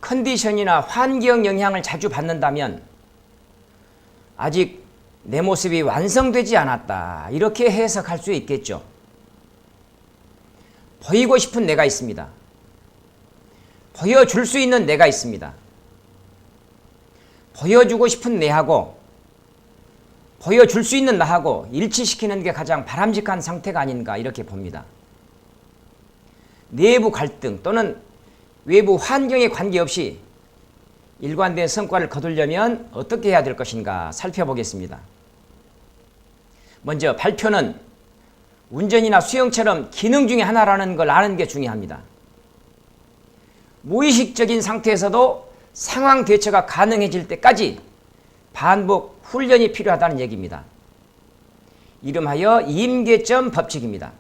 컨디션이나 환경 영향을 자주 받는다면 아직 내 모습이 완성되지 않았다, 이렇게 해석할 수 있겠죠. 보이고 싶은 내가 있습니다. 보여줄 수 있는 내가 있습니다. 보여주고 싶은 내하고 보여줄 수 있는 나하고 일치시키는 게 가장 바람직한 상태가 아닌가, 이렇게 봅니다. 내부 갈등 또는 외부 환경에 관계없이 일관된 성과를 거두려면 어떻게 해야 될 것인가 살펴보겠습니다. 먼저 발표는 운전이나 수영처럼 기능 중에 하나라는 걸 아는 게 중요합니다. 무의식적인 상태에서도 상황 대처가 가능해질 때까지 반복 훈련이 필요하다는 얘기입니다. 이름하여 임계점 법칙입니다.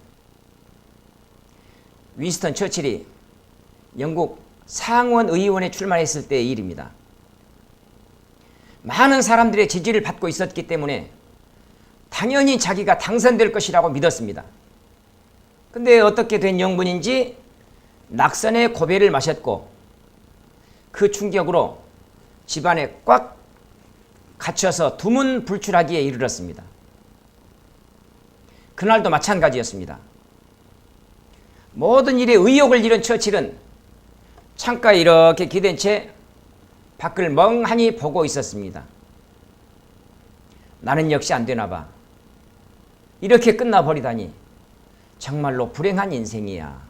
윈스턴 처칠이 영국 상원 의원에 출마했을 때의 일입니다. 많은 사람들의 지지를 받고 있었기 때문에 당연히 자기가 당선될 것이라고 믿었습니다. 근데 어떻게 된 영문인지 낙선의 고배를 마셨고 그 충격으로 집안에 꽉 갇혀서 두문불출하기에 이르렀습니다. 그날도 마찬가지였습니다. 모든 일에 의욕을 잃은 처칠은 창가에 이렇게 기댄 채 밖을 멍하니 보고 있었습니다. 나는 역시 안 되나 봐. 이렇게 끝나버리다니 정말로 불행한 인생이야.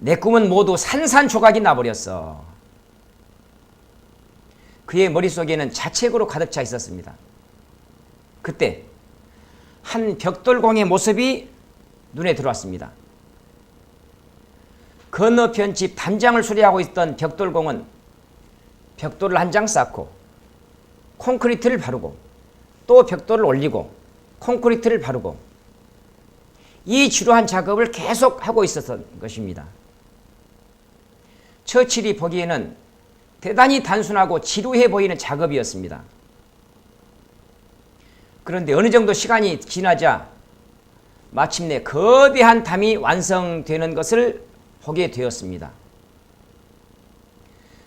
내 꿈은 모두 산산조각이 나버렸어. 그의 머릿속에는 자책으로 가득 차 있었습니다. 그때 한 벽돌공의 모습이 눈에 들어왔습니다. 건너편 집 담장을 수리하고 있던 벽돌공은 벽돌을 한 장 쌓고 콘크리트를 바르고 또 벽돌을 올리고 콘크리트를 바르고 이 지루한 작업을 계속 하고 있었던 것입니다. 처칠이 보기에는 대단히 단순하고 지루해 보이는 작업이었습니다. 그런데 어느 정도 시간이 지나자 마침내 거대한 담이 완성되는 것을 보게 되었습니다.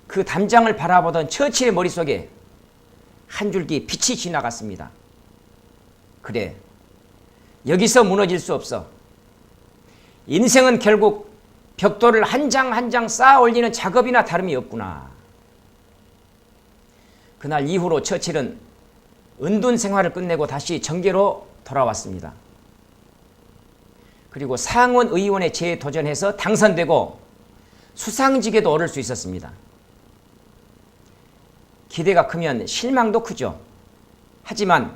그 담장을 바라보던 처칠의 머릿속에 한 줄기 빛이 지나갔습니다. 그래, 여기서 무너질 수 없어. 인생은 결국 벽돌을 한 장 한 장 쌓아 올리는 작업이나 다름이 없구나. 그날 이후로 처칠은 은둔 생활을 끝내고 다시 정계로 돌아왔습니다. 그리고 상원 의원에 재도전해서 당선되고 수상직에도 오를 수 있었습니다. 기대가 크면 실망도 크죠. 하지만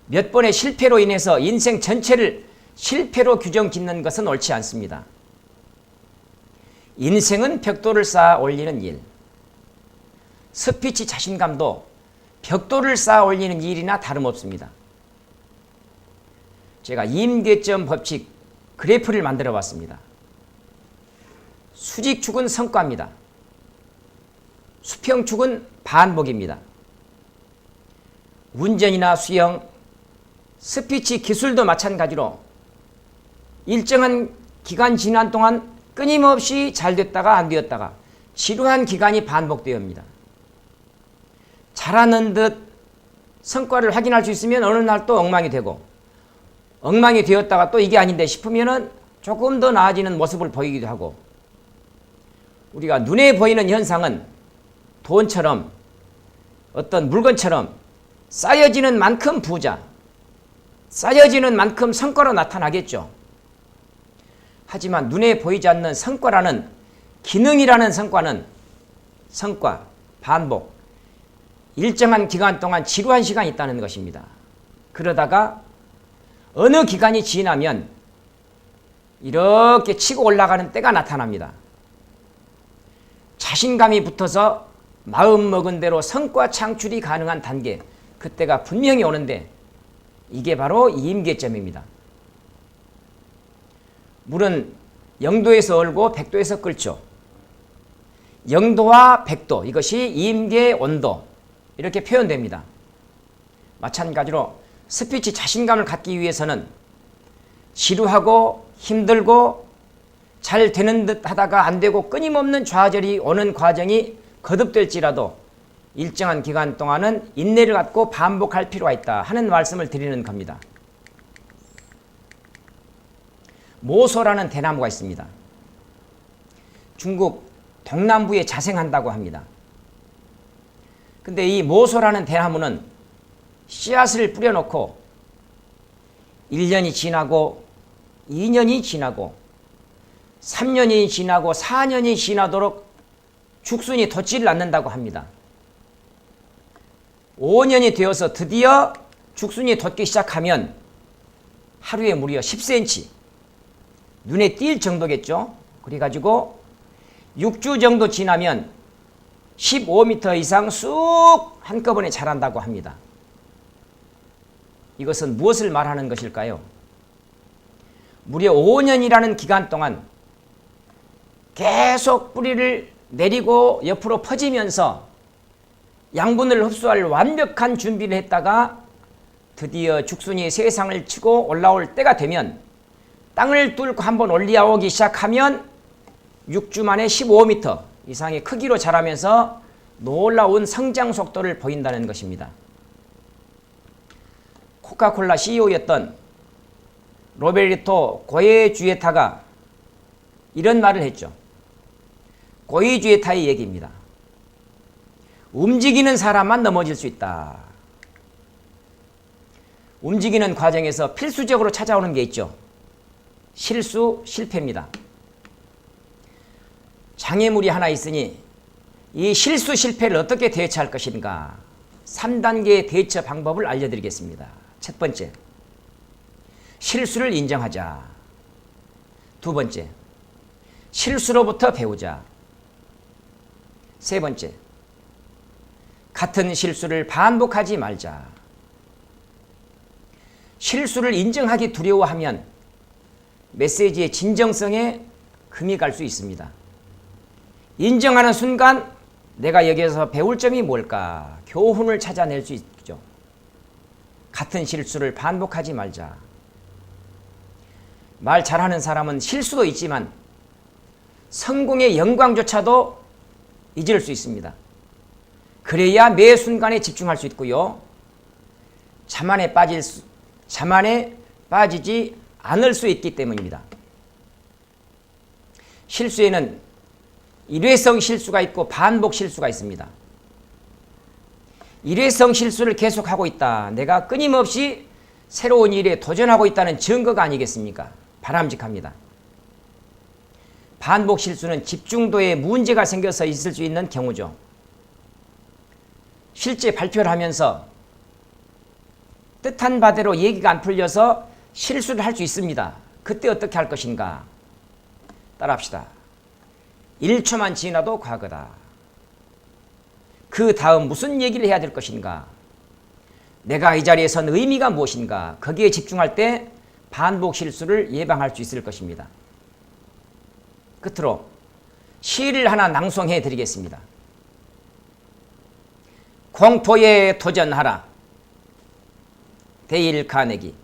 몇 번의 실패로 인해서 인생 전체를 실패로 규정 짓는 것은 옳지 않습니다. 인생은 벽돌을 쌓아 올리는 일. 스피치 자신감도 벽돌을 쌓아 올리는 일이나 다름없습니다. 제가 임계점 법칙 그래프를 만들어 봤습니다. 수직축은 성과입니다. 수평축은 반복입니다. 운전이나 수영, 스피치 기술도 마찬가지로 일정한 기간 지난 동안 끊임없이 잘 됐다가 안 되었다가 지루한 기간이 반복되옵니다. 잘하는 듯 성과를 확인할 수 있으면 어느 날 또 엉망이 되고 엉망이 되었다가 또 이게 아닌데 싶으면은 조금 더 나아지는 모습을 보이기도 하고, 우리가 눈에 보이는 현상은 돈처럼 어떤 물건처럼 쌓여지는 만큼 부자, 쌓여지는 만큼 성과로 나타나겠죠. 하지만 눈에 보이지 않는 성과라는, 기능이라는 성과는 성과, 반복, 일정한 기간 동안 지루한 시간이 있다는 것입니다. 그러다가 어느 기간이 지나면 이렇게 치고 올라가는 때가 나타납니다. 자신감이 붙어서 마음먹은 대로 성과 창출이 가능한 단계, 그때가 분명히 오는데 이게 바로 임계점입니다. 물은 0도에서 얼고 100도에서 끓죠. 0도와 100도, 이것이 임계 온도, 이렇게 표현됩니다. 마찬가지로 스피치 자신감을 갖기 위해서는 지루하고 힘들고 잘 되는 듯 하다가 안 되고 끊임없는 좌절이 오는 과정이 거듭될지라도 일정한 기간 동안은 인내를 갖고 반복할 필요가 있다 하는 말씀을 드리는 겁니다. 모소라는 대나무가 있습니다. 중국 동남부에 자생한다고 합니다. 근데 이 모소라는 대나무는 씨앗을 뿌려놓고 1년이 지나고 2년이 지나고 3년이 지나고 4년이 지나도록 죽순이 돋지를 않는다고 합니다. 5년이 되어서 드디어 죽순이 돋기 시작하면 하루에 무려 10cm, 눈에 띌 정도겠죠. 그래가지고 6주 정도 지나면 15m 이상 쑥 한꺼번에 자란다고 합니다. 이것은 무엇을 말하는 것일까요? 무려 5년이라는 기간 동안 계속 뿌리를 내리고 옆으로 퍼지면서 양분을 흡수할 완벽한 준비를 했다가 드디어 죽순이 세상을 치고 올라올 때가 되면 땅을 뚫고 한번 올라오기 시작하면 6주 만에 15m 이상의 크기로 자라면서 놀라운 성장 속도를 보인다는 것입니다. 코카콜라 CEO였던 로베르토 고에주에타가 이런 말을 했죠. 고에주에타의 얘기입니다. 움직이는 사람만 넘어질 수 있다. 움직이는 과정에서 필수적으로 찾아오는 게 있죠. 실수, 실패입니다. 장애물이 하나 있으니 이 실수, 실패를 어떻게 대처할 것인가 3단계의 대처 방법을 알려드리겠습니다. 첫 번째, 실수를 인정하자. 두 번째, 실수로부터 배우자. 세 번째, 같은 실수를 반복하지 말자. 실수를 인정하기 두려워하면 메시지의 진정성에 금이 갈 수 있습니다. 인정하는 순간 내가 여기에서 배울 점이 뭘까? 교훈을 찾아낼 수 있죠. 같은 실수를 반복하지 말자. 말 잘하는 사람은 실수도 있지만 성공의 영광조차도 잊을 수 있습니다. 그래야 매 순간에 집중할 수 있고요. 자만에 빠지지 않을 수 있기 때문입니다. 실수에는 일회성 실수가 있고 반복 실수가 있습니다. 일회성 실수를 계속하고 있다. 내가 끊임없이 새로운 일에 도전하고 있다는 증거가 아니겠습니까? 바람직합니다. 반복 실수는 집중도에 문제가 생겨서 있을 수 있는 경우죠. 실제 발표를 하면서 뜻한 바대로 얘기가 안 풀려서 실수를 할 수 있습니다. 그때 어떻게 할 것인가? 따라합시다. 1초만 지나도 과거다. 그 다음 무슨 얘기를 해야 될 것인가? 내가 이 자리에 선 의미가 무엇인가? 거기에 집중할 때 반복 실수를 예방할 수 있을 것입니다. 끝으로 시를 하나 낭송해 드리겠습니다. 공포에 도전하라. 데일 카네기.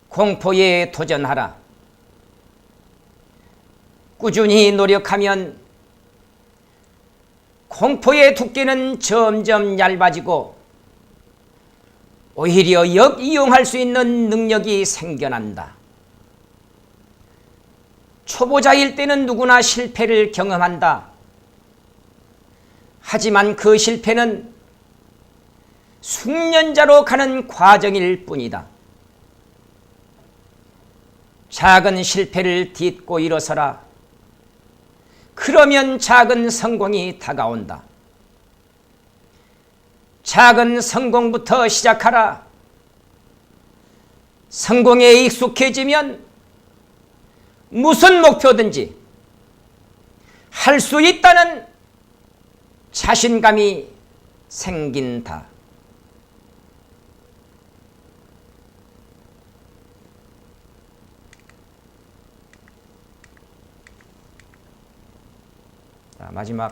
공포에 도전하라. 꾸준히 노력하면 공포의 두께는 점점 얇아지고 오히려 역이용할 수 있는 능력이 생겨난다. 초보자일 때는 누구나 실패를 경험한다. 하지만 그 실패는 숙련자로 가는 과정일 뿐이다. 작은 실패를 딛고 일어서라. 그러면 작은 성공이 다가온다. 작은 성공부터 시작하라. 성공에 익숙해지면 무슨 목표든지 할 수 있다는 자신감이 생긴다. 자, 마지막